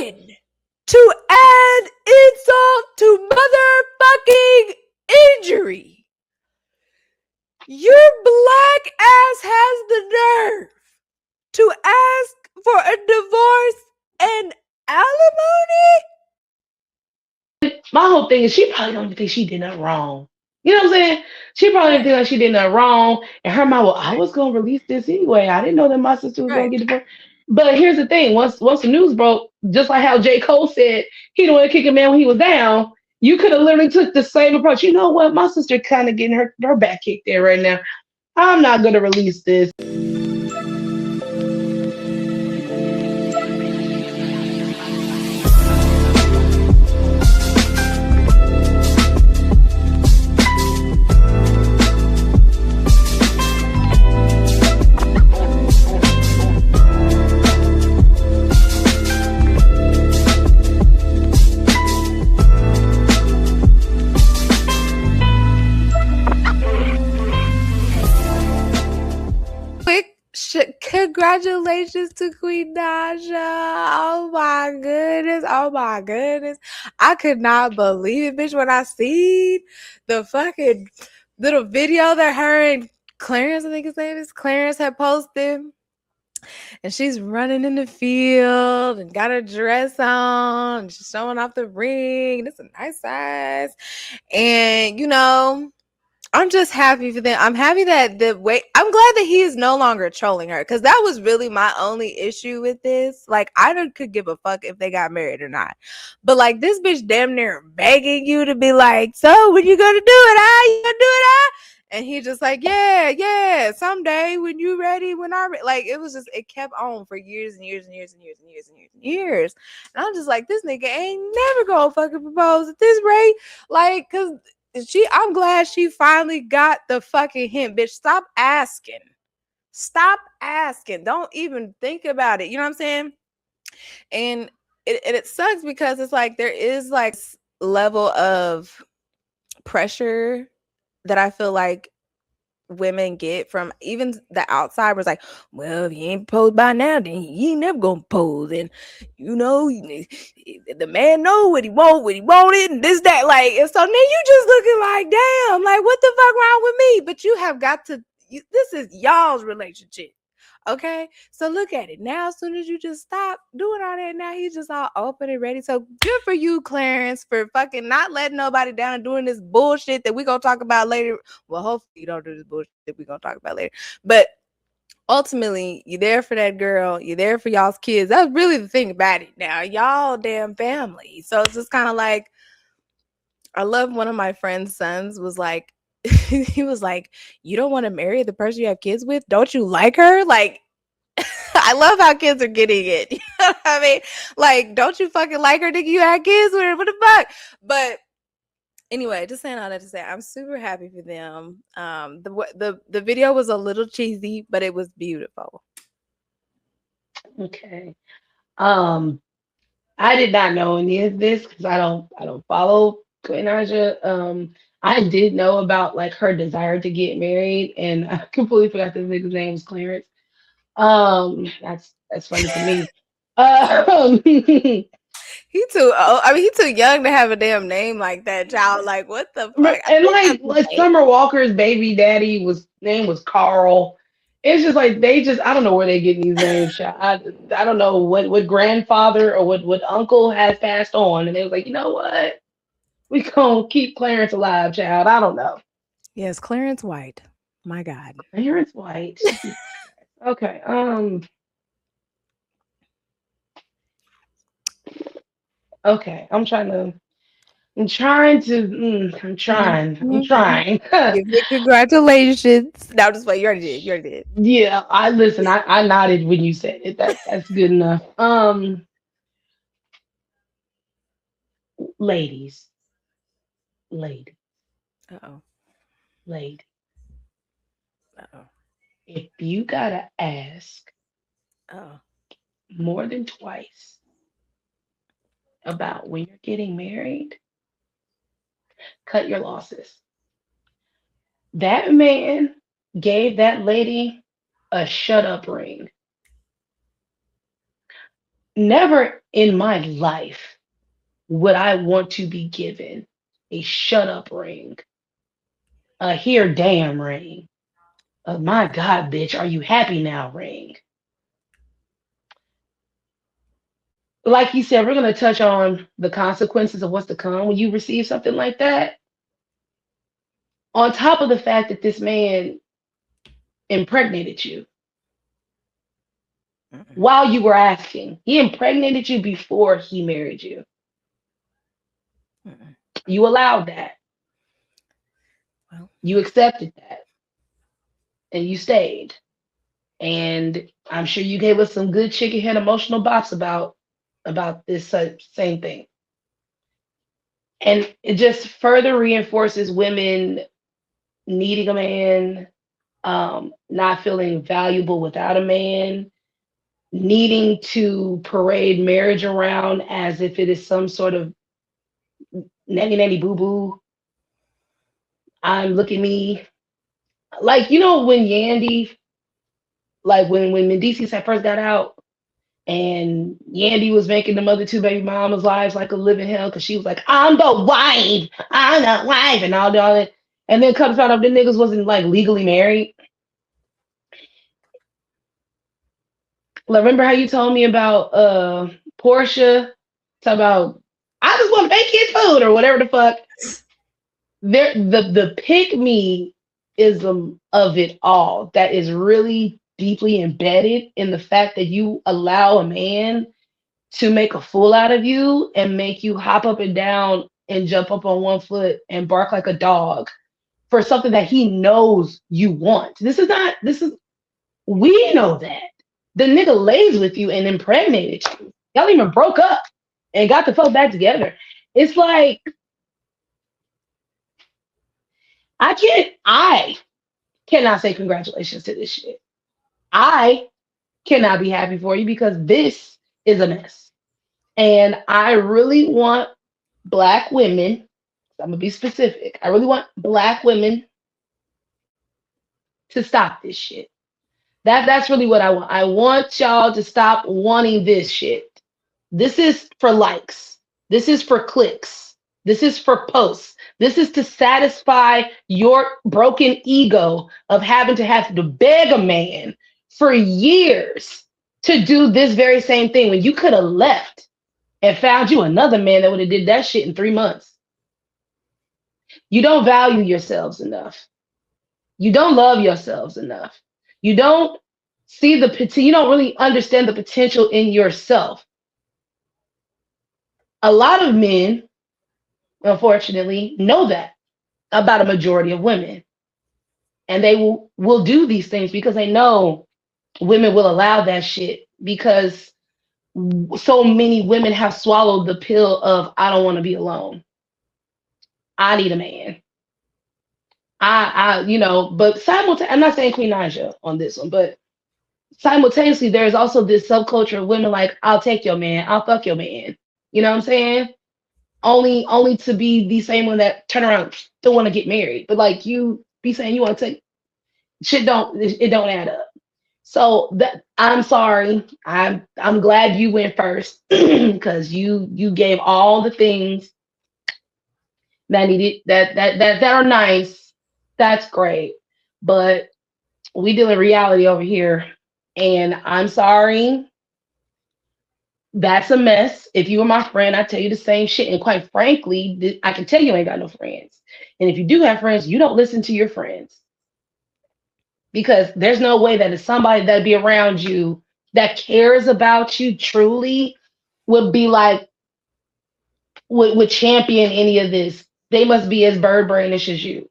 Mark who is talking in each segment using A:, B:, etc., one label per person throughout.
A: then, to add insult to motherfucking injury, your black ass has the nerve to ask for a divorce and alimony?
B: My whole thing is she probably don't think she did nothing wrong. You know what I'm saying? She probably didn't think like she did nothing wrong. And her mind, well, I was gonna release this anyway. I didn't know that my sister was gonna
A: Right.
B: get divorced. But here's the thing: once the news broke, just like how J. Cole said he didn't want to kick a man when he was down, you could have literally took the same approach. You know what? My sister kind of getting her back kicked there right now. I'm not gonna release this.
A: Quick congratulations to Queen Naija. Oh my goodness. Oh my goodness. I could not believe it, bitch, when I seen the fucking little video that her and Clarence, I think his name is Clarence, had posted. And she's running in the field and got her dress on. And she's showing off the ring. It's a nice size. And, you know, I'm just happy for them. I'm happy that I'm glad that he is no longer trolling her, because that was really my only issue with this. Like, could give a fuck if they got married or not. But like, this bitch damn near begging you to be like, so when you gonna do it? You gonna do it? And he just like, yeah, someday when you ready, like, it was just, it kept on for years and years and years and years and years and years and years. And I'm just like, this nigga ain't never gonna fucking propose at this rate. Like, cause I'm glad she finally got the fucking hint, bitch. Stop asking. Don't even think about it. You know what I'm saying? And it sucks because it's like there is like level of pressure that I feel like women get from even the outside was like, well, if he ain't proposed by now, then he ain't never gonna pose. And you know, the man know what he wanted, and this, that, like, and so now you just looking like, damn, like, what the fuck wrong with me? But you have got to, this is y'all's relationship. Okay, so look at it now. As soon as you just stop doing all that, now he's just all open and ready. So good for you, Clarence, for fucking not letting nobody down and doing this bullshit that we gonna talk about later. Well, hopefully you don't do this bullshit that we gonna talk about later. But ultimately, you're there for that girl. You're there for y'all's kids. That's really the thing about it. Now, y'all damn family. So it's just kind of like, I love one of my friend's sons was like, he was like, you don't want to marry the person you have kids with? Don't you like her? Like, I love how kids are getting it. You know what I mean? Like, don't you fucking like her? Nigga, you had kids with her. What the fuck? But anyway, just saying all that to say, I'm super happy for them. The video was a little cheesy, but it was beautiful.
B: Okay. I did not know any of this because I don't follow Queen Naija. I did know about like her desire to get married, and I completely forgot this nigga's name was Clarence. That's funny to me. He
A: He too old. I mean, he too young to have a damn name like that, child. Like, what the fuck? I
B: and
A: think that's his
B: like
A: name.
B: Summer Walker's baby daddy was name was Carl. It's just like they just I don't know where they getting these names. I don't know what grandfather or what uncle has passed on, and they was like, you know what, we gonna keep Clarence alive, child. I don't know.
A: Yes, Clarence White. My God.
B: Clarence White. Okay. Okay. I'm trying to. I'm trying. I'm
A: Mhm.
B: trying.
A: Give me congratulations. No, just wait. You already did. You already did.
B: Yeah. I listen. I nodded when you said it. That's good enough. Ladies, lady,
A: Uh-oh.
B: lady.
A: Uh-oh.
B: If you gotta ask
A: Oh.
B: more than twice about when you're getting married, cut your losses. That man gave that lady a shut up ring. Never in my life would I want to be given a shut up ring, a here damn ring, a my God, bitch, are you happy now ring. Like you said, we're going to touch on the consequences of what's to come when you receive something like that. On top of the fact that this man impregnated you
A: Mm-mm.
B: while you were asking, he impregnated you before he married you.
A: Mm-mm.
B: You allowed that,
A: Well,
B: you accepted that, and you stayed. And I'm sure you gave us some good chicken head emotional bops about this same thing. And it just further reinforces women needing a man, not feeling valuable without a man, needing to parade marriage around as if it is some sort of nanny nanny boo boo. I'm look at me. Like, you know, when Yandy, like when Mendices had first got out and Yandy was making the mother two baby mamas lives like a living hell because she was like, I'm the wife, I'm the wife, and all that. And then come to find out the niggas wasn't like legally married. Like, remember how you told me about Portia? Talk about I just want to make kids food or whatever the fuck. There the pick me ism of it all that is really deeply embedded in the fact that you allow a man to make a fool out of you and make you hop up and down and jump up on one foot and bark like a dog for something that he knows you want. This is we know that. The nigga lays with you and impregnated you. Y'all even broke up and got the fuck back together. It's like I cannot say congratulations to this shit. I cannot be happy for you because this is a mess. And I really want black women, I'm gonna be specific. I really want black women to stop this shit. That's really what I want. I want y'all to stop wanting this shit. This is for likes. This is for clicks. This is for posts. This is to satisfy your broken ego of having to have to beg a man for years to do this very same thing when you could have left and found you another man that would have did that shit in 3 months. You don't value yourselves enough. You don't love yourselves enough. You don't see the potential. You don't really understand the potential in yourself. A lot of men, unfortunately, know that about a majority of women. And they will do these things because they know women will allow that shit because so many women have swallowed the pill of I don't want to be alone. I need a man. But simultaneously, I'm not saying Queen Naija on this one, but simultaneously, there's also this subculture of women like, I'll take your man, I'll fuck your man. You know what I'm saying? Only to be the same one that turn around still want to get married. But like you be saying you want to take shit don't add up. So that I'm sorry. I'm glad you went first because you gave all the things that needed that are nice. That's great. But we deal in reality over here. And I'm sorry. That's a mess. If you were my friend, I'd tell you the same shit. And quite frankly, I can tell you ain't got no friends. And if you do have friends, you don't listen to your friends because there's no way that if somebody that'd be around you that cares about you truly would be like, would champion any of this. They must be as bird brainish as you.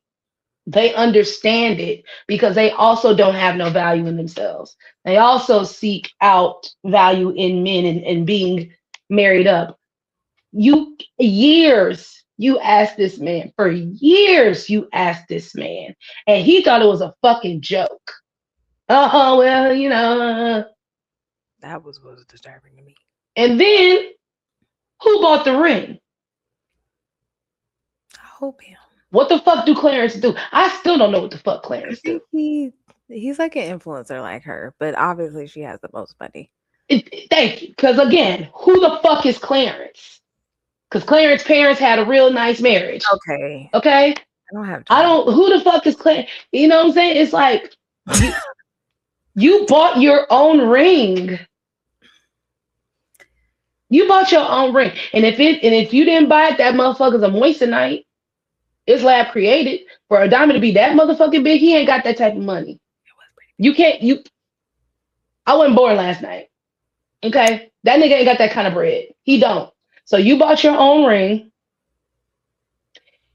B: They understand it because they also don't have no value in themselves. They also seek out value in men and being married up. You asked this man for years. You asked this man, and he thought it was a fucking joke. Oh well,
A: that was disturbing to me.
B: And then who bought the ring?
A: I hope him.
B: What the fuck do Clarence do? I still don't know what the fuck
A: I
B: Clarence do.
A: think he's like an influencer like her, but obviously she has the most money.
B: Thank you. Because again, who the fuck is Clarence? Because Clarence's parents had a real nice marriage.
A: Okay.
B: Okay?
A: I don't have
B: I
A: time.
B: don't, who the fuck is Clarence? You know what I'm saying? It's like, you you bought your own ring. You bought your own ring. And if you didn't buy it, that motherfucker's a moissanite. It's lab created. For a diamond to be that motherfucking big, he ain't got that type of money. You can't, you I wasn't born last night. Okay? That nigga ain't got that kind of bread. He don't. So you bought your own ring.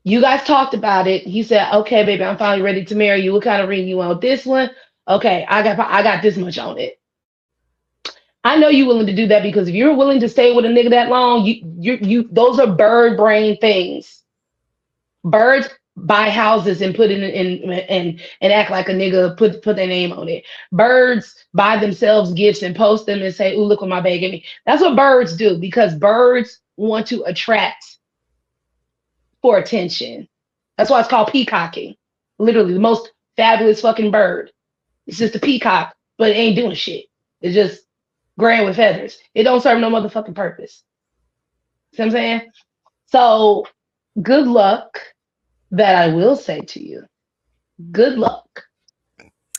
B: You guys talked about it. He said, "Okay, baby, I'm finally ready to marry you. What kind of ring you want? This one? Okay, I got this much on it." I know you're willing to do that because if you're willing to stay with a nigga that long, you those are bird brain things. Birds buy houses and put it in and act like a nigga put their name on it. Birds buy themselves gifts and post them and say, "Ooh, look what my baby gave me." That's what birds do because birds want to attract for attention. That's why it's called peacocking. Literally, the most fabulous fucking bird. It's just a peacock, but it ain't doing shit. It's just grand with feathers. It don't serve no motherfucking purpose. See what I'm saying? So good luck. That I will say to you. Good luck.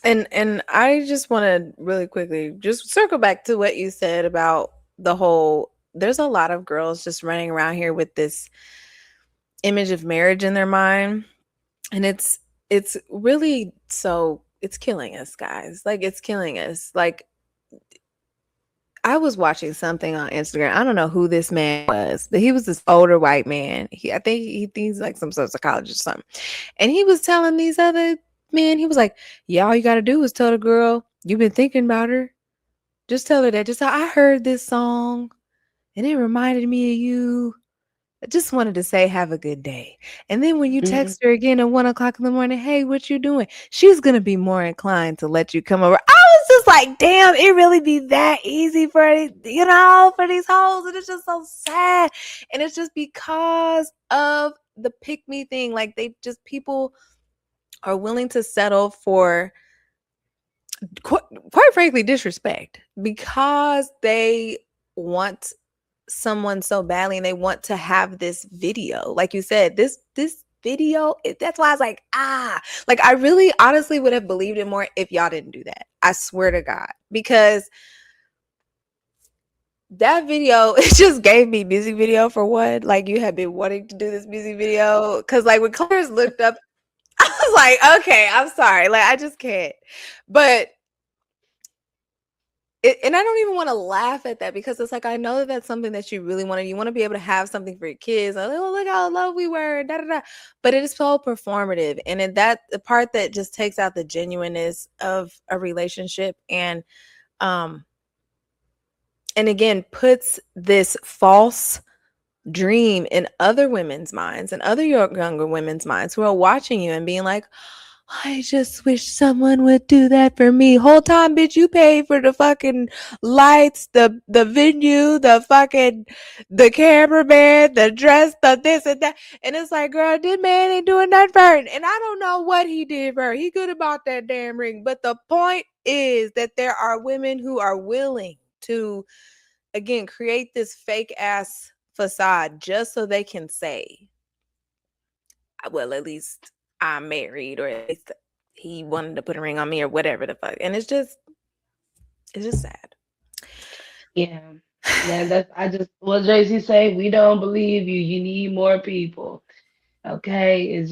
A: And I just want to really quickly just circle back to what you said about the whole there's a lot of girls just running around here with this image of marriage in their mind, and it's really so it's killing us, guys. Like it's killing us. Like I was watching something on Instagram. I don't know who this man was, but he was this older white man. I think he's like some sort of psychologist or something. And he was telling these other men, he was like, "Yeah, all you gotta do is tell the girl you've been thinking about her. Just tell her that. Just I heard this song and it reminded me of you. I just wanted to say have a good day. And then when you
B: Mhm.
A: text her again at 1 o'clock in the morning, hey, what you doing? She's gonna be more inclined to let you come over." I was just like, damn, it really be that easy for for these hoes. And it's just so sad. And it's just because of the pick me thing. Like they just people are willing to settle for quite frankly disrespect because they want someone so badly and they want to have this video like you said this video that's why I was like like I really honestly would have believed it more if y'all didn't do that. I swear to God, because that video it just gave me music video for one. Like you had been wanting to do this music video because like when Clarence looked up I was like, okay, I'm sorry, like I just can't. But and I don't even want to laugh at that because it's like I know that that's something that you really want to. You want to be able to have something for your kids. Like, oh, look how in love we were. Da, da, da. But it is so performative, and in that the part that just takes out the genuineness of a relationship, um, and again puts this false dream in other women's minds and other younger women's minds who are watching you and being like, I just wish someone would do that for me. Whole time, bitch, you paid for the fucking lights, the venue, the cameraman, the dress, the this and that. And it's like, girl, this man ain't doing nothing for her. And I don't know what he did for her. He good about that damn ring. But the point is that there are women who are willing to, again, create this fake ass facade just so they can say, well, at least I'm married, or at least he wanted to put a ring on me, or whatever the fuck. And it's just sad.
B: Yeah. Yeah, that's I just what Jay-Z say, we don't believe you. You need more people. Okay. It's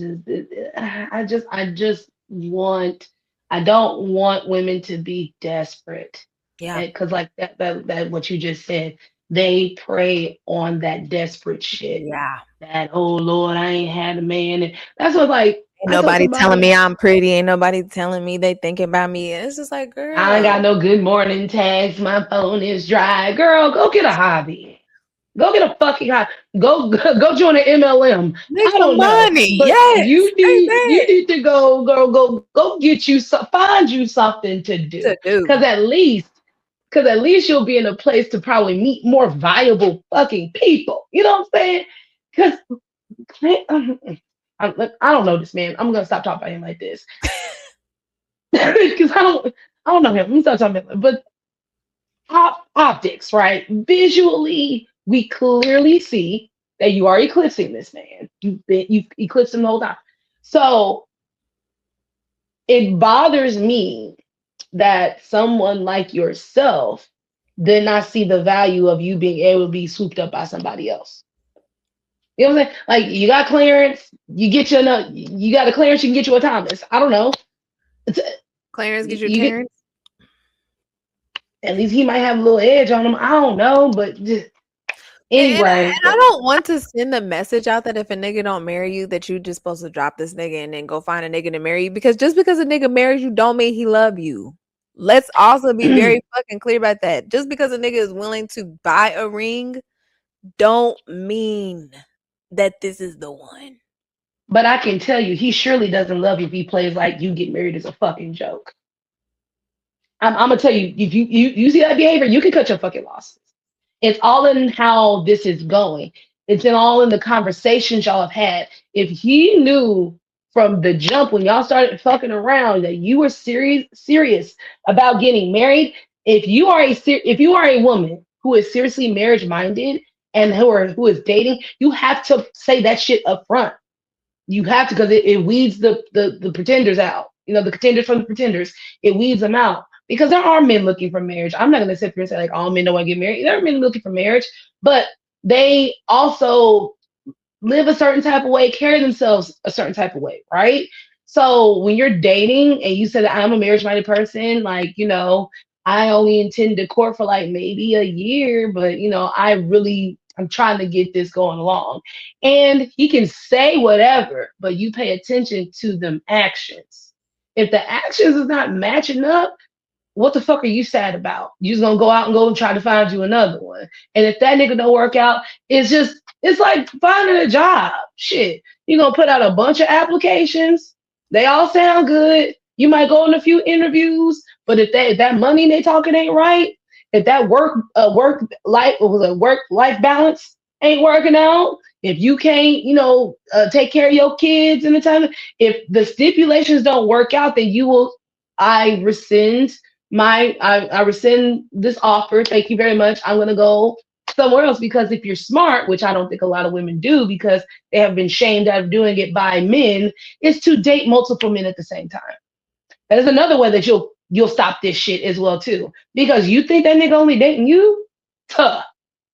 B: just I just want I don't want women to be desperate.
A: Yeah.
B: Because like that what you just said, they prey on that desperate shit.
A: Yeah.
B: That oh Lord, I ain't had a man. And that's what like
A: Ain't
B: I told
A: nobody telling
B: somebody
A: me I'm pretty. Ain't nobody telling me they thinking about me. And it's just like,
B: I ain't
A: girl,
B: got no good morning tags. My phone is dry. Girl, go get a hobby. Go get a fucking hobby. Go join an MLM.
A: make
B: I
A: some
B: don't know,
A: money.
B: but
A: Yes.
B: you
A: Amen.
B: need to go get you find you something to
A: To
B: do.
A: do.
B: Cause at least you'll be in a place to probably meet more viable fucking people. You know what I'm saying? Cause I don't know this man. I'm gonna stop talking about him like this. Because I don't know him. I'm stop talking about him. But optics, right? Visually, we clearly see that you are eclipsing this man. You've eclipsed him the whole time. So it bothers me that someone like yourself did not see the value of you being able to be swooped up by somebody else. You know what I'm saying? Like you got Clarence, you got a Clarence, you can get you a Thomas. I don't know. It's,
A: Clarence get you
B: you get
A: Terrence.
B: at least he might have a little edge on him. I don't know, but just,
A: And
B: anyway.
A: I
B: But
A: don't want to send the message out that if a nigga don't marry you, that you just supposed to drop this nigga and then go find a nigga to marry you. Because just because a nigga marries you, don't mean he love you. Let's also be very fucking clear about that. Just because a nigga is willing to buy a ring, don't mean that this is the one.
B: but I can tell you, he surely doesn't love you if he plays like you get married as a fucking joke. I'm gonna tell you, if you see that behavior, you can cut your fucking losses. It's all in how this is going. It's in all in the conversations y'all have had. If he knew from the jump when y'all started fucking around that you were serious about getting married, if you are a woman who is seriously marriage minded and who is dating, you have to say that shit up front. You have to, because it weeds the pretenders out. You know, the contenders from the pretenders. It weeds them out. Because there are men looking for marriage. I'm not gonna sit here and say like all men don't want to get married. There are men looking for marriage, but they also live a certain type of way, carry themselves a certain type of way, right? So when you're dating and you said that I'm a marriage minded person, like, you know, I only intend to court for like maybe a year, but you know, I'm trying to get this going along. And he can say whatever, but you pay attention to them actions. If the actions is not matching up, what the fuck are you sad about? You just gonna go out and go and try to find you another one. And if that nigga don't work out, it's like finding a job. Shit. You gonna put out a bunch of applications. They all sound good. You might go on a few interviews, but if that money they talking ain't right, if that work life balance ain't working out, if you can't, take care of your kids in the time, if the stipulations don't work out, then I rescind I rescind this offer. Thank you very much. I'm gonna go somewhere else, because if you're smart, which I don't think a lot of women do because they have been shamed out of doing it by men, is to date multiple men at the same time. That is another way that you'll stop this shit as well too. Because you think that nigga only dating you? Huh.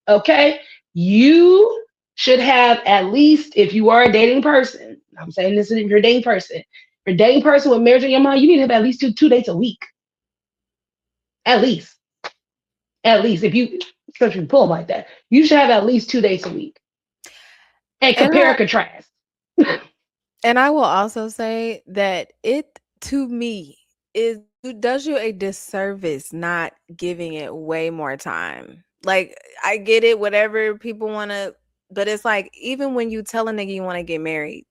B: Okay? You should have at least, if you are a dating person, I'm saying this, if you're a dating person, if you're a dating person with marriage in your mind, you need to have at least two dates a week. At least. At least. If you pull them like that, you should have at least 2 days a week. And
A: And
B: compare and contrast.
A: I will also say that it, to me, does you a disservice not giving it way more time. Like, I get it, whatever people want to, but it's like, even when you tell a nigga you want to get married,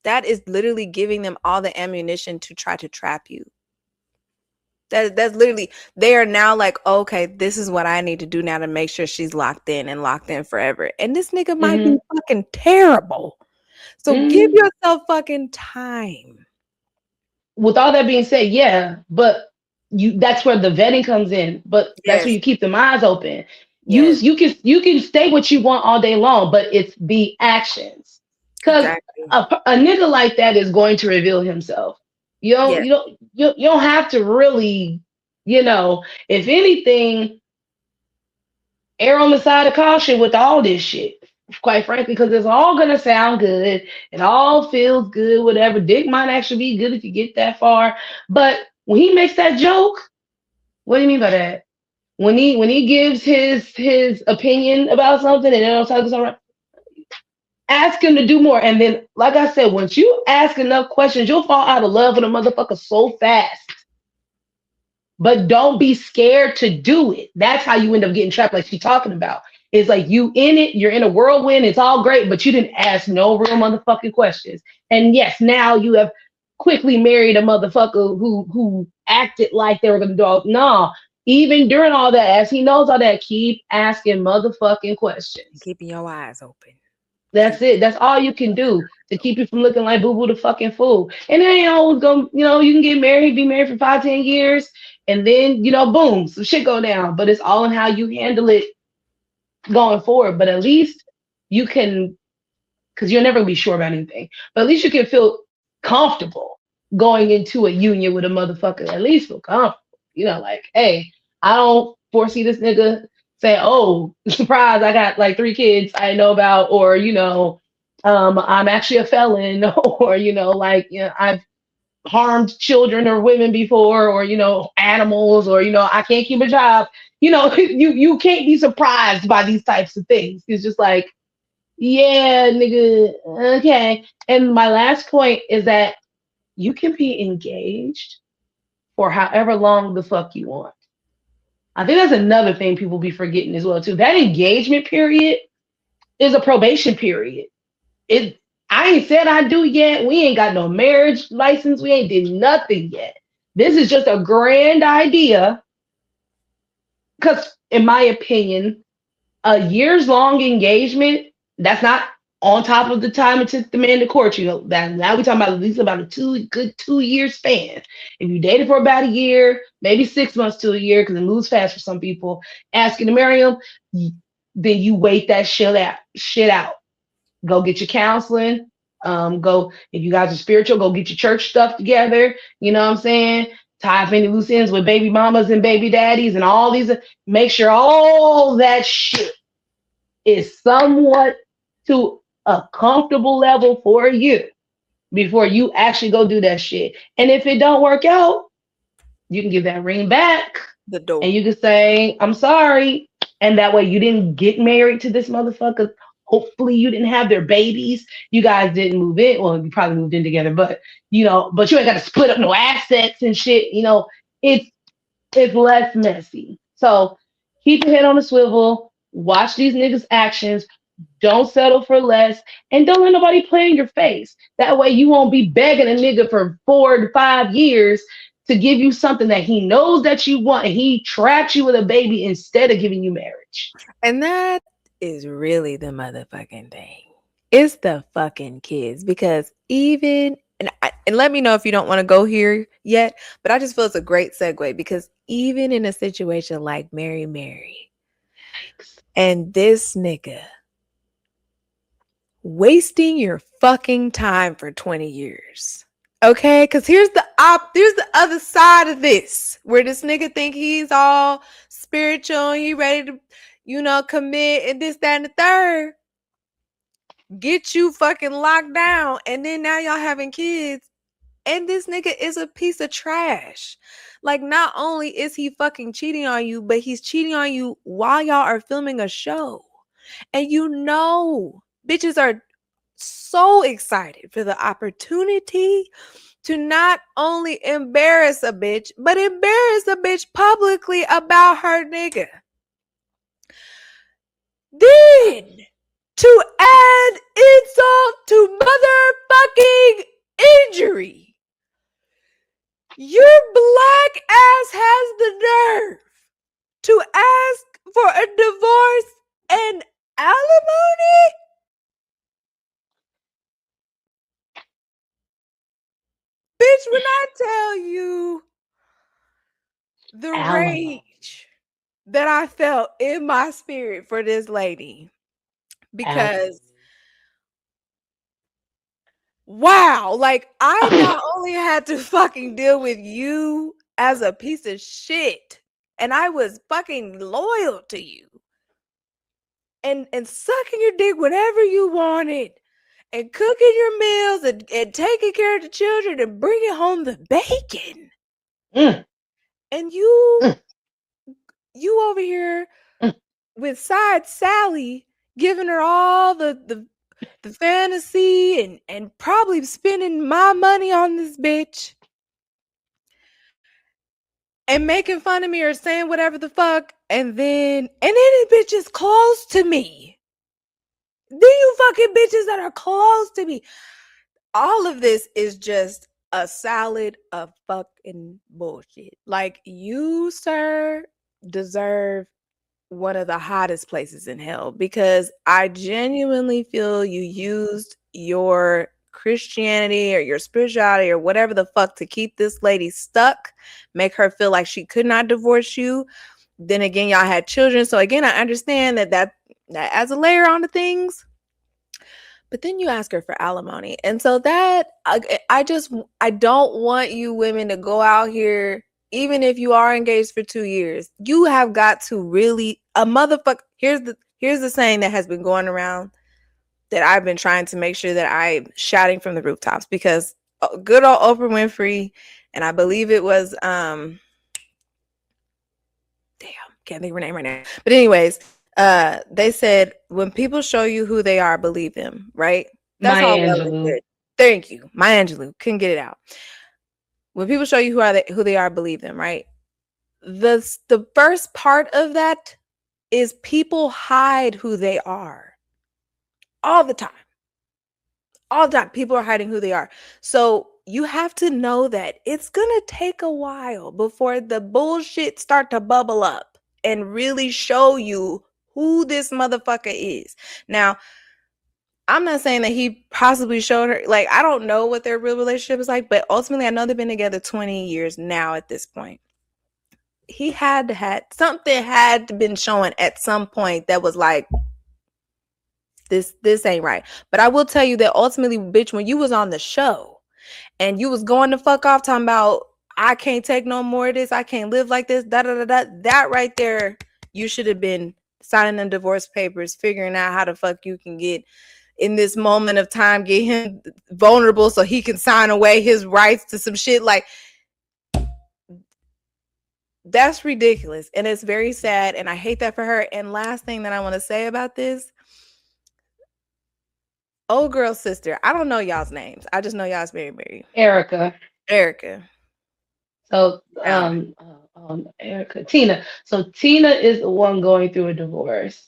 A: that is literally giving them all the ammunition to try to trap you. That's literally, they are now like, okay, this is what I need to do now to make sure she's locked in and locked in forever. And this nigga might be fucking terrible. So give
B: Mm.
A: yourself fucking time.
B: With all that being said, yeah, but that's where the vetting comes in. But that's where
A: Yes.
B: you keep them eyes open.
A: Yes.
B: You can say what you want all day long, but it's the actions. Because
A: Exactly.
B: a nigga like that is going to reveal himself.
A: Yes.
B: You don't have to really, if anything, err on the side of caution with all this shit. Quite frankly, because it's all gonna sound good. It all feels good. Whatever. Dick might actually be good if you get that far. But when he makes that joke, what do you mean by that? When he gives his opinion about something and then on top of something, ask him to do more. And then, like I said, once you ask enough questions, you'll fall out of love with a motherfucker so fast. But don't be scared to do it. That's how you end up getting trapped, like she's talking about. It's like you in it, you're in a whirlwind, it's all great, but you didn't ask no real motherfucking questions. And yes, now you have quickly married a motherfucker who acted like they were gonna do all. No, even during all that, as he knows all that, keep asking motherfucking questions.
A: Keeping your eyes open.
B: That's it. That's all you can do to keep you from looking like Boo Boo the fucking fool. And it ain't always gonna, you can get married, be married for 5, 10 years, and then boom, some shit go down. But it's all in how you handle it going forward. But at least you can, because you'll never be sure about anything. But at least you can feel comfortable going into a union with a motherfucker. At least feel comfortable. Like, hey, I don't foresee this nigga say, "Oh, surprise, I got like 3 kids I know about," or I'm actually a felon, or I've harmed children or women before, or animals, or I can't keep a job. You can't be surprised by these types of things. It's just like, yeah, nigga, okay. And my last point is that you can be engaged for however long the fuck you want. I think that's another thing people be forgetting as well too. That engagement period is a probation period. It I ain't said I do yet. We ain't got no marriage license. We ain't did nothing yet. This is just a grand idea. Because in my opinion, a years long engagement, that's not on top of the time it took the man to court you. That now we talking about at least about a 2 year span. If you dated for about a year, maybe 6 months to a year, because it moves fast for some people, asking to marry him, then you wait that shit out. Go get your counseling. Go if you guys are spiritual, go get your church stuff together. You know what I'm saying? Tie up any loose ends with baby mamas and baby daddies and all these. Make sure all that shit is somewhat to a comfortable level for you before you actually go do that shit. And if it don't work out, you can give that ring back
A: The door.
B: and you can say, I'm sorry. And that way you didn't get married to this motherfucker. Hopefully you didn't have their babies. You guys didn't move in. Well, you probably moved in together, but but you ain't got to split up no assets and shit. It's less messy. So keep your head on a swivel. Watch these niggas' actions. Don't settle for less. And don't let nobody play in your face. That way you won't be begging a nigga for 4 to 5 years to give you something that he knows that you want, and he traps you with a baby instead of giving you marriage.
A: And that is really the motherfucking thing. It's the fucking kids, because and let me know if you don't want to go here yet, but I just feel it's a great segue, because even in a situation like Mary and this nigga wasting your fucking time for 20 years. Okay? Cuz here's the other side of this, where this nigga think he's all spiritual and he ready to commit and this, that, and the third. Get you fucking locked down, and then now y'all having kids, and this nigga is a piece of trash. Like, not only is he fucking cheating on you, but he's cheating on you while y'all are filming a show. And bitches are so excited for the opportunity to not only embarrass a bitch, but embarrass a bitch publicly about her nigga. Then, to add insult to motherfucking injury, your black ass has the nerve to ask for a divorce and alimony? Bitch, when I tell you the rage that I felt in my spirit for this lady, because wow, like, I not only had to fucking deal with you as a piece of shit, and I was fucking loyal to you, and sucking your dick whenever you wanted, and cooking your meals, and taking care of the children, and bringing home the bacon. And you over here with side Sally, giving her all the fantasy, and probably spending my money on this bitch, and making fun of me or saying whatever the fuck, and then this bitch is close to me. Then you fucking bitches that are close to me. All of this is just a salad of fucking bullshit. Like, you, sir, deserve one of the hottest places in hell, because I genuinely feel you used your Christianity or your spirituality or whatever the fuck to keep this lady stuck, make her feel like she could not divorce you. Then again, y'all had children. So again, I understand that adds a layer onto things. But then you ask her for alimony. And so that I don't want you women to go out here, even if you are engaged for 2 years, you have got to really a motherfucker. Here's the saying that has been going around that I've been trying to make sure that I'm shouting from the rooftops, because good old Oprah Winfrey, and I believe it was can't think of her name right now. But anyways, they said when people show you who they are, believe them, right? That's
B: Maya
A: all well and
B: Angelou.
A: good. Thank you. Maya Angelou. Couldn't get it out. When people show you who they are, believe them, right? The first part of that is people hide who they are all the time. All the time, people are hiding who they are. So you have to know that it's gonna take a while before the bullshit start to bubble up and really show you who this motherfucker is. Now, I'm not saying that he possibly showed her, like, I don't know what their real relationship is like, but ultimately I know they've been together 20 years now at this point. He had something had been showing at some point that was like, this ain't right. But I will tell you that ultimately, bitch, when you was on the show and you was going the fuck off talking about, I can't take no more of this, I can't live like this, da da da da, that right there, you should have been signing the divorce papers, figuring out how the fuck you can get in this moment of time, get him vulnerable so he can sign away his rights to some shit. Like, that's ridiculous. And it's very sad. And I hate that for her. And last thing that I want to say about this, old girl's sister, I don't know y'all's names. I just know y'all's very
B: Erica.
A: Erica.
B: So Erica. Tina. So Tina is the one going through a divorce.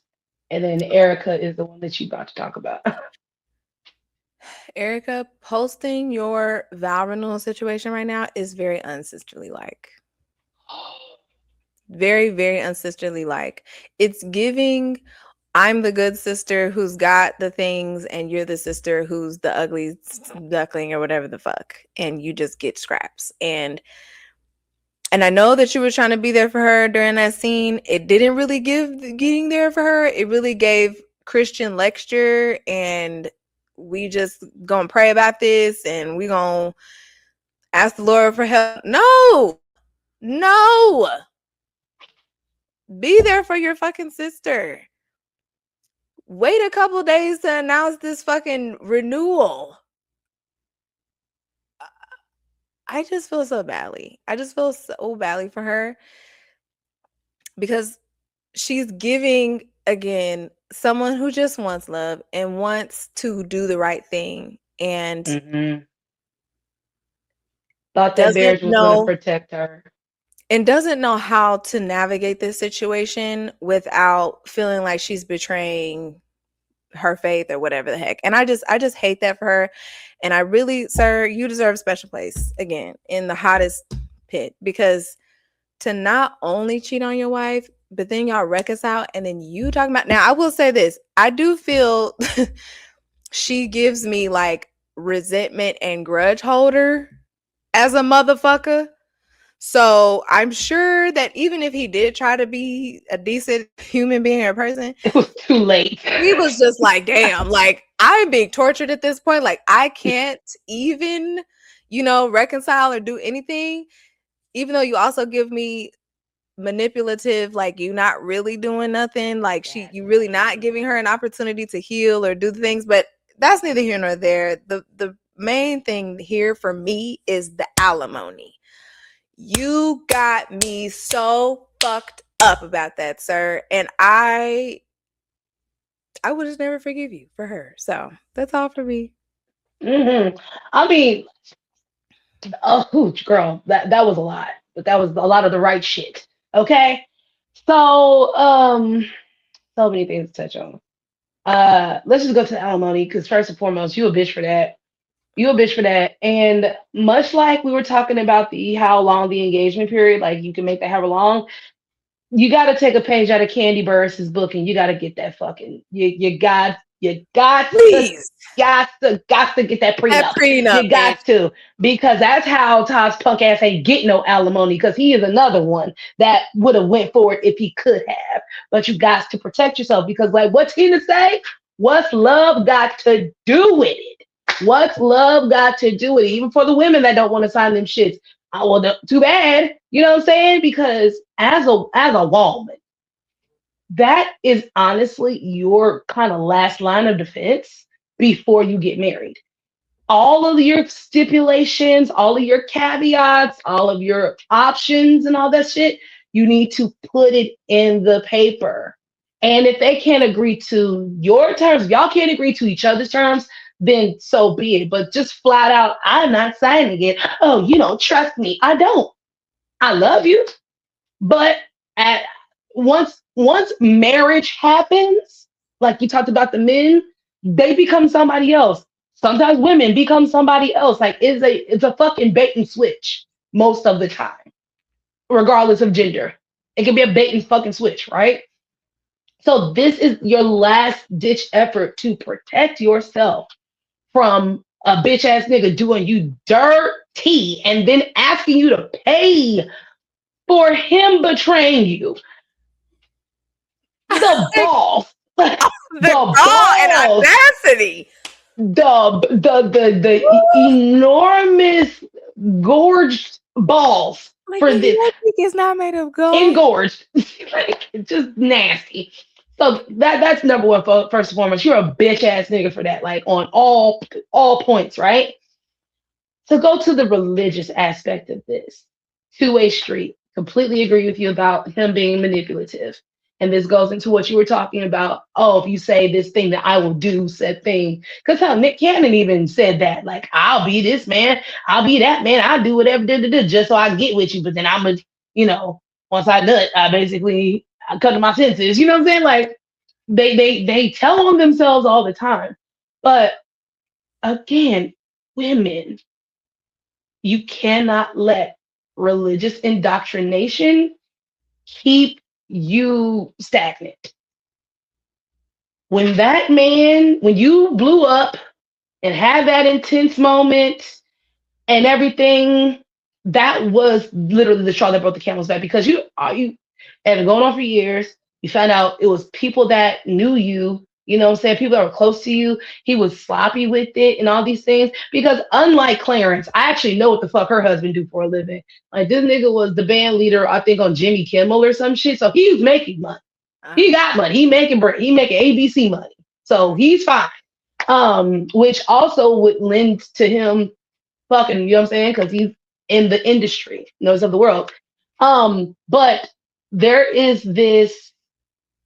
B: And then Erica is the one that you about to talk about.
A: Erica, posting your vow renewal situation right now is very unsisterly like. Very, very unsisterly like. It's giving, I'm the good sister who's got the things, and you're the sister who's the ugly duckling or whatever the fuck, and you just get scraps. And I know that you were trying to be there for her during that scene. It didn't really give getting there for her. It really gave Christian lecture, and we just gonna pray about this, and we gonna ask the Lord for help. No, be there for your fucking sister. Wait a couple days to announce this fucking renewal. I just feel so badly. I just feel so badly for her, because she's giving, again, someone who just wants love and wants to do the right thing, and
B: Thought that
A: doesn't
B: marriage was going to
A: know
B: protect her.
A: and doesn't know how to navigate this situation without feeling like she's betraying her faith or whatever the heck. And I just hate that for her. And I really, sir, you deserve a special place again in the hottest pit, because to not only cheat on your wife, but then y'all reconcile, and then you talking about, now I will say this, I do feel she gives me like resentment and grudge holder as a motherfucker. So I'm sure that even if he did try to be a decent human being or person,
B: it was too late.
A: He was just like, damn, like, I'm being tortured at this point. Like, I can't even, reconcile or do anything. Even though you also give me manipulative, like, you not really doing nothing. Like, you really not giving her an opportunity to heal or do the things. But that's neither here nor there. The main thing here for me is the alimony. You got me so fucked up about that, sir. And I would just never forgive you for her. So that's all for me.
B: I mean, oh, girl, that was a lot, but that was a lot of the right shit. Okay, so so many things to touch on. Let's just go to the alimony, because first and foremost, you a bitch for that. You a bitch for that. And much like we were talking about the how long the engagement period, like you can make that however long, you got to take a page out of Candy Burris' book, and you got to get that fucking you got You got to,
A: Please.
B: got to get that
A: That
B: prenup.
A: prenup,
B: You
A: bitch.
B: got to, because that's how Todd's punk ass ain't get no alimony. Because he is another one that would have went for it if he could have. But you got to protect yourself because, like, what's he to say? What's love got to do with it? What's love got to do with it? Even for the women that don't want to sign them shits. Oh, well, too bad. You know what I'm saying? Because as a woman, that is honestly your kind of last line of defense before you get married. All of your stipulations, all of your caveats, all of your options and all that shit, you need to put it in the paper. And if they can't agree to your terms, if y'all can't agree to each other's terms, then so be it. But just flat out, I'm not signing it. Oh, you don't trust me. I don't. I love you. But at once marriage happens, like you talked about the men, they become somebody else. Sometimes women become somebody else. Like it's a fucking bait and switch most of the time, regardless of gender. It can be a bait and fucking switch, right? So this is your last ditch effort to protect yourself from a bitch ass nigga doing you dirty and then asking you to pay for him betraying you. The
A: Like,
B: balls,
A: the
B: the
A: gall and
B: balls,
A: audacity.
B: the enormous gorged balls
A: Like,
B: for
A: nigga,
B: this,
A: your dick is not made of gold.
B: engorged, like just nasty. So that's number one. First and foremost, you're a bitch ass nigga for that, like on all points, right? To go to the religious aspect of this, two-way street. Completely agree with you about him being manipulative. And this goes into what you were talking about. Oh, if you say this thing, that I will do said thing. Because how Nick Cannon even said that, like, I'll be this man, I'll be that man, I'll do whatever, just so I get with you. But then I'm a, once I nut, I come to my senses. You know what I'm saying? Like they tell on themselves all the time. But again, women, you cannot let religious indoctrination keep you stagnant. When you blew up and had that intense moment and everything, that was literally the straw that broke the camel's back because you had been going on for years. You found out it was people that knew you, you know what I'm saying? People that were close to you. He was sloppy with it and all these things. Because unlike Clarence, I actually know what the fuck her husband do for a living. Like this nigga was the band leader, I think, on Jimmy Kimmel or some shit. So he was making money.
A: Uh,
B: He got money. He making ABC money. So he's fine. Which also would lend to him fucking, you know what I'm saying? Because he's in the industry, knows of the world. But there is this,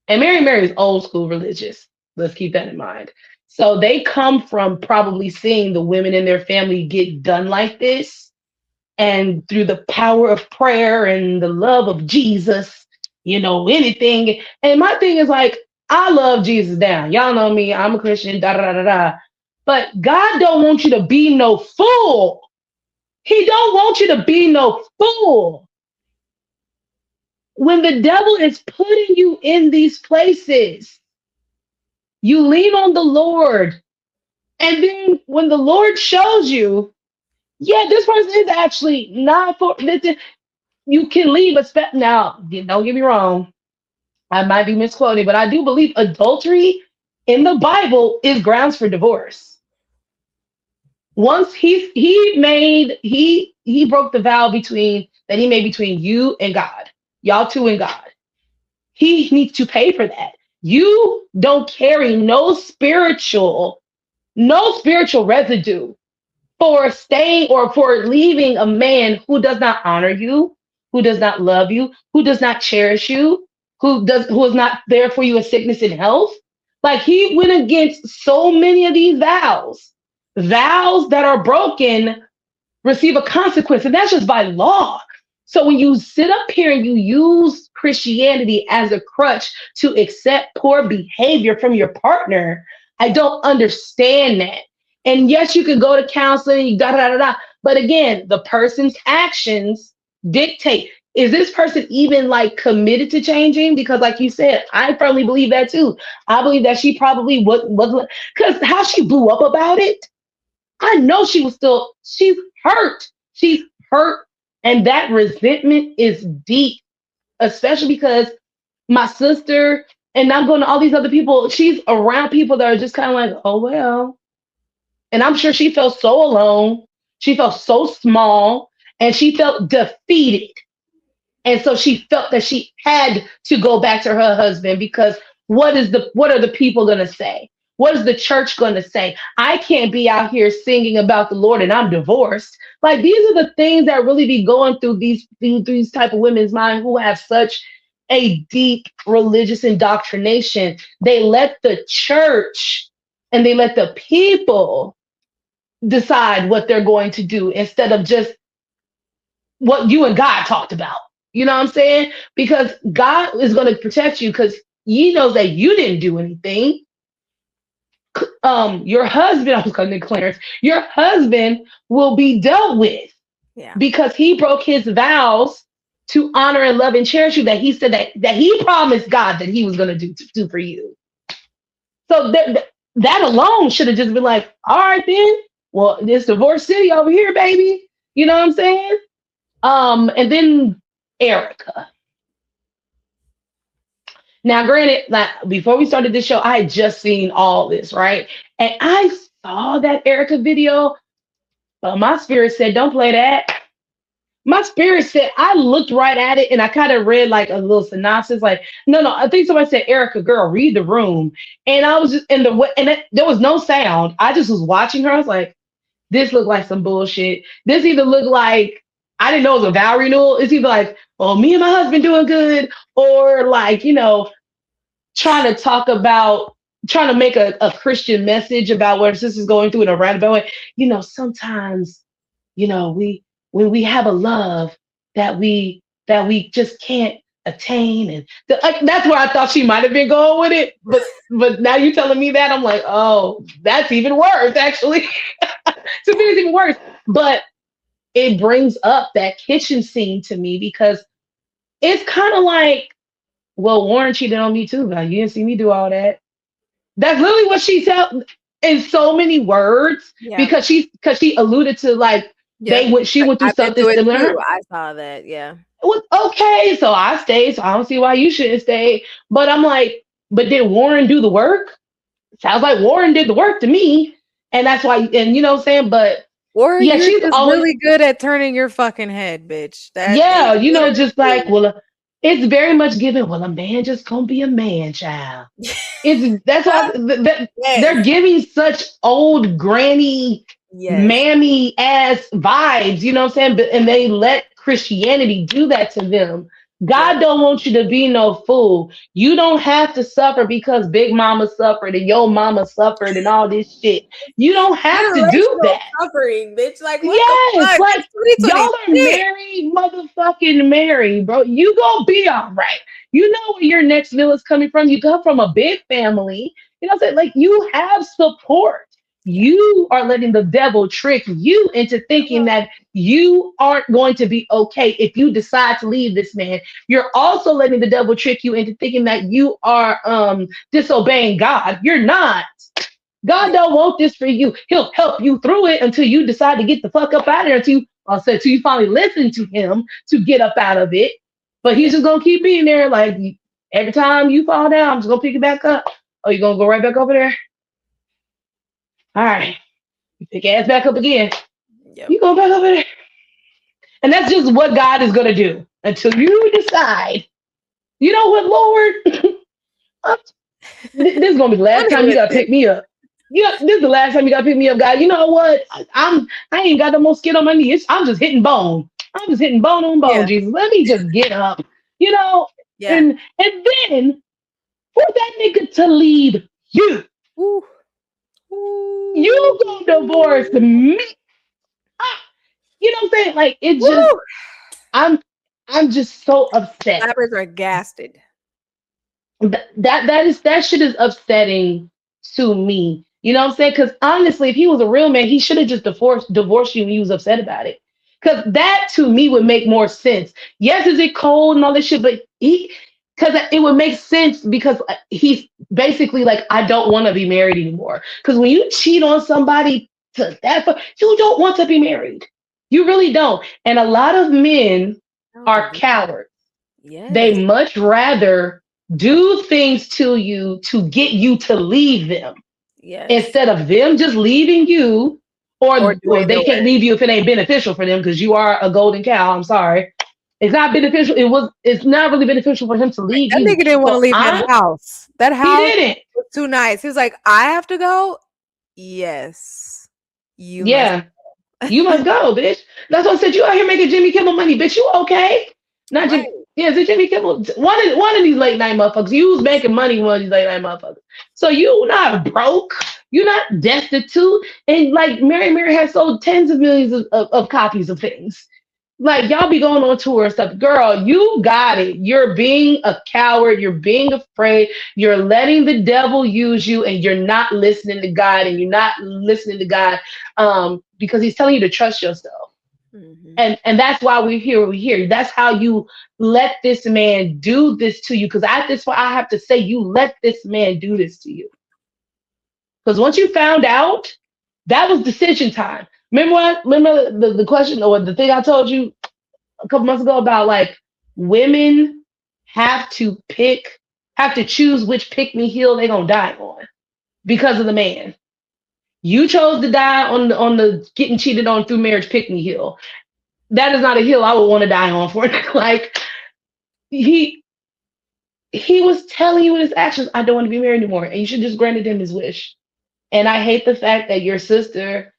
B: and Mary is old school religious. Let's keep that in mind. So they come from probably seeing the women in their family get done like this. And through the power of prayer and the love of Jesus, anything. And my thing is like, I love Jesus down. Y'all know me. I'm a Christian, da da da da. But God don't want you to be no fool. He don't want you to be no fool. When the devil is putting you in these places, you lean on the Lord. And then when the Lord shows you, yeah, this person is actually not for this, you can leave a step. Now, don't get me wrong. I might be misquoting, but I do believe adultery in the Bible is grounds for divorce. Once he broke the vow he made between you and God, y'all two and God. He needs to pay for that. You don't carry no spiritual residue for staying or for leaving a man who does not honor you, who does not love you, who does not cherish you, who is not there for you in sickness and health. Like he went against so many of these vows. Vows that are broken receive a consequence, and that's just by law. So when you sit up here and you use Christianity as a crutch to accept poor behavior from your partner, I don't understand that. And yes, you could go to counseling, da da da da. But again, the person's actions dictate. is this person even like committed to changing? Because like you said, I firmly believe that too. I believe that she probably was, because how she blew up about it, I know she was still, she's hurt. She's hurt. And that resentment is deep, especially because my sister, and I'm going to all these other people, she's around people that are just kind of like, oh, well. And I'm sure she felt so alone. She felt so small and she felt defeated. And so she felt that she had to go back to her husband because what are the people going to say? What is the church going to say? I can't be out here singing about the Lord and I'm divorced. Like these are the things that really be going through these type of women's mind who have such a deep religious indoctrination. They let the church and they let the people decide what they're going to do instead of just what you and God talked about. You know what I'm saying? Because God is going to protect you because He knows that you didn't do anything. Your husband, I was calling it Clarence, your husband will be dealt with
A: Yeah.
B: because he broke his vows to honor and love and cherish you that he said that he promised God that he was going to do for you. So that alone should have just been like, all right then, well, this divorce city over here, baby. You know what I'm saying? And then Erica. Now, granted, like before we started this show, I had just seen all this, right? And I saw that Erica video, but my spirit said, don't play that. My spirit said, I looked right at it and I kind of read like a little synopsis, like, no, I think somebody said, Erica, girl, read the room. And I was just in there was no sound. I just was watching her. I was like, this looked like some bullshit. This either looked like I didn't know it was a vow renewal. It's either like, oh, me and my husband doing good, or like, trying to make a Christian message about what her sister's going through in a roundabout way. Sometimes, when we have a love that we just can't attain, and that's where I thought she might have been going with it. But now you telling me that, I'm like, oh, that's even worse, actually. To me, it's even worse. But it brings up that kitchen scene to me because it's kind of like, well, Warren cheated on me too, but you didn't see me do all that. That's literally what she said in so many words,
A: Yeah.
B: because she alluded to like she went through
A: I've been
B: something
A: through it
B: similar.
A: too. I saw that. Yeah.
B: Well, okay, so I stayed, so I don't see why you shouldn't stay. But I'm like, but did Warren do the work? Sounds like Warren did the work to me, and that's why. And you know what I'm saying? But
A: Or
B: yeah,
A: you're
B: she's
A: just
B: always,
A: really good at turning your fucking head, bitch. That
B: yeah,
A: is what it
B: just like,
A: is.
B: well, it's very much given. Well, a man just gonna be a man, child. That's why they're
A: Yes.
B: giving such old granny,
A: Yes.
B: mammy ass vibes. You know what I'm saying? And they let Christianity do that to them.
A: Yeah.
B: God don't want you to be no fool. You don't have to suffer because Big Mama suffered and your mama suffered and all this shit. You don't have to do
A: Generational
B: that.
A: suffering, bitch. Like, what the
B: Yes,
A: fuck?
B: like
A: It's
B: y'all are
A: 2026.
B: married, motherfucking married, bro. You gonna be all right. You know where your next meal is coming from. You come from a big family. You know what I'm saying? Like you have support.
A: Yeah.
B: You are letting the devil trick you into thinking that you aren't going to be okay if you decide to leave this man. You're also letting the devil trick you into thinking that you are disobeying God. You're not. God don't want this for you. He'll help you through it until you decide to get the fuck up out of there, until you finally listen to him to get up out of it. But he's
A: Yeah.
B: just gonna keep being there. Like every time you fall down, I'm just gonna pick it back up. Oh, you gonna go right back over there? All right. You pick your ass back up again.
A: Yep.
B: You go back over there. And that's just what God is gonna do until you decide. You know what, Lord? This is gonna be the last time you gotta pick me up. Yeah, this is the last time you gotta pick me up, guy. You know what? I ain't got no more skin on my knees. I'm just hitting bone. I'm just hitting bone on bone,
A: Yeah.
B: Jesus. Let me just get up. You know,
A: Yeah.
B: and then for that nigga to leave you,
A: Ooh. Ooh.
B: you gonna divorce me. Ah, you know what I'm saying? Like it just
A: Woo.
B: I'm just so upset.
A: Slappers are gasted.
B: That shit is upsetting to me. You know what I'm saying? Because honestly, if he was a real man, he should have just divorced you when he was upset about it. Because that to me would make more sense. Yes, is it cold and all this shit, but because it would make sense because he's basically like, I don't want to be married anymore. Because when you cheat on somebody to that, you don't want to be married. You really don't. And a lot of men
A: No,
B: are
A: they
B: cowards.
A: yes,
B: They much rather do things to you to get you to leave them
A: yes.
B: instead of them just leaving you,
A: Or
B: or
A: doing
B: they
A: the
B: can't
A: work.
B: leave you if it ain't beneficial for them because you are a golden cow. I'm sorry. It's not beneficial. It's not really beneficial for him to leave
A: That
B: you.
A: nigga didn't want to
B: So
A: leave that house. That
B: he
A: house
B: didn't.
A: was too nice. He was like, I have to go. Yes, you must.
B: Yeah. You must go, bitch. That's what I said. You out here making Jimmy Kimmel money, bitch. You okay? Not
A: Right.
B: Jimmy. Yeah, is it Jimmy Kimmel? One of these late night motherfuckers. You was making money one of these late night motherfuckers. So you not broke. You're not destitute. And like Mary has sold tens of millions of copies of things. Like y'all be going on tour and stuff. Girl, you got it. You're being a coward. You're being afraid. You're letting the devil use you, and you're not listening to God, and you're not listening to God because he's telling you to trust yourself.
A: Mhm.
B: And that's why we're here. We're here. That's how you let this man do this to you. Because at this point, I have to say, you let this man do this to you. Because once you found out, that was decision time. Remember what? Remember the question or the thing I told you a couple months ago about like women have to have to choose which pick me heel they're gonna die on because of the man. You chose to die on the getting cheated on through marriage pick me heel. That is not a hill I would want to die on for. Like he he was telling you in his actions, I don't want to be married anymore, and you should just granted him his wish. And I hate the fact that your sister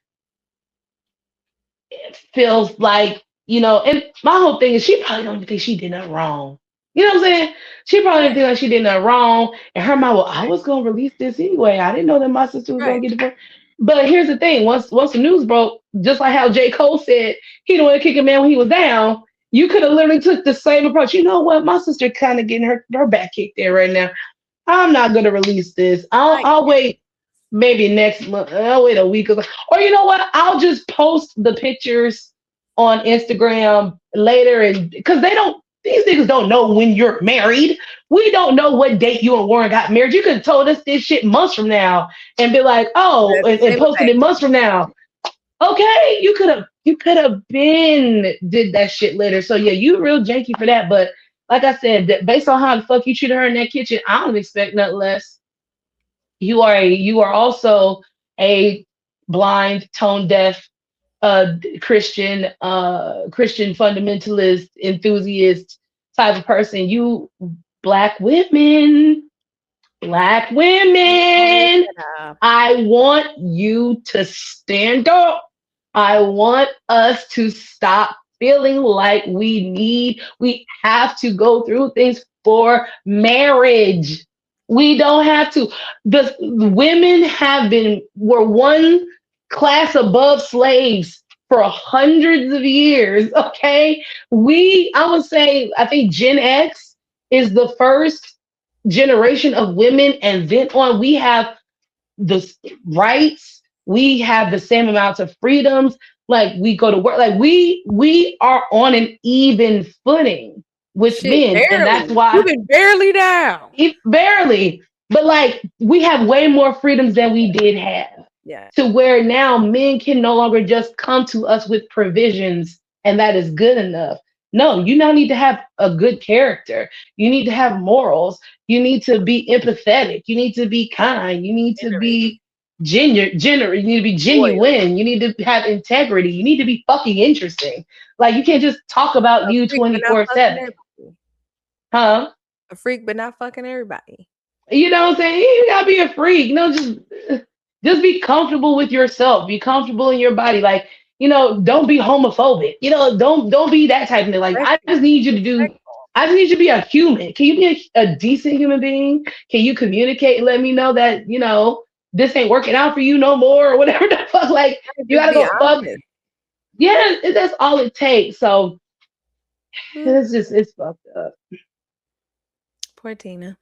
B: feels like, and my whole thing is she probably don't even think she did nothing wrong. You know what I'm saying? She probably
A: Right.
B: didn't think like she did nothing wrong. And her mind, well, I was gonna release this anyway. I didn't know that my sister was gonna
A: Right.
B: get divorced. But here's the thing: once the news broke, just like how J. Cole said he didn't want to kick a man when he was down, you could have literally took the same approach. You know what? My sister kind of getting her back kicked there right now. I'm not gonna release this. I'll
A: Like,
B: I'll wait maybe next month. I'll wait a week or you know what? I'll just post the pictures on Instagram later, and because these niggas don't know when you're married. We don't know what date you and Warren got married. You could have told us this shit months from now and be like, oh,
A: that's
B: and
A: the same
B: posted it
A: effect.
B: months from now. Okay, you could have been did that shit later. So yeah, you real janky for that. But like I said, based on how the fuck you treated her in that kitchen, I don't expect nothing less. You are also a blind, tone deaf, Christian fundamentalist enthusiast type of person. You black women, black women.
A: Enough.
B: I want you to stand up. I want us to stop feeling like we have to go through things for marriage. We don't have to. The women were one class above slaves for hundreds of years. Okay. I would say, I think Gen X is the first generation of women, and then on, we have the rights, we have the same amounts of freedoms, like we go to work, like we are on an even footing with
A: Shit,
B: men, and that's
A: barely. You've
B: why
A: been barely down.
B: barely, but like we have way more freedoms than we did have,
A: Yeah.
B: to where now men can no longer just come to us with provisions and that is good enough. No, you now need to have a good character. You need to have morals. You need to be empathetic. You need to be kind. You need to
A: Generous.
B: be genuine. You need to be
A: Loyal.
B: genuine. You need to have integrity. You need to be fucking interesting. Like you can't just talk about
A: A
B: you
A: freak, but not fucking
B: 24/7.
A: everybody.
B: Huh?
A: A freak, but not fucking everybody.
B: You know what I'm saying? You gotta be a freak. Just be comfortable with yourself. Be comfortable in your body. Like, don't be homophobic. Don't be that type of thing. Like, I just
A: Respectful.
B: need you to do.
A: Respectful.
B: I just need you to be a human. Can you be a decent human being? Can you communicate and let me know that this ain't working out for you no more or whatever the fuck? Like,
A: Right,
B: you
A: just
B: gotta
A: be
B: go fuck.
A: honest.
B: Yeah, that's all it takes. So
A: Hmm.
B: it's fucked up.
A: Poor Tina.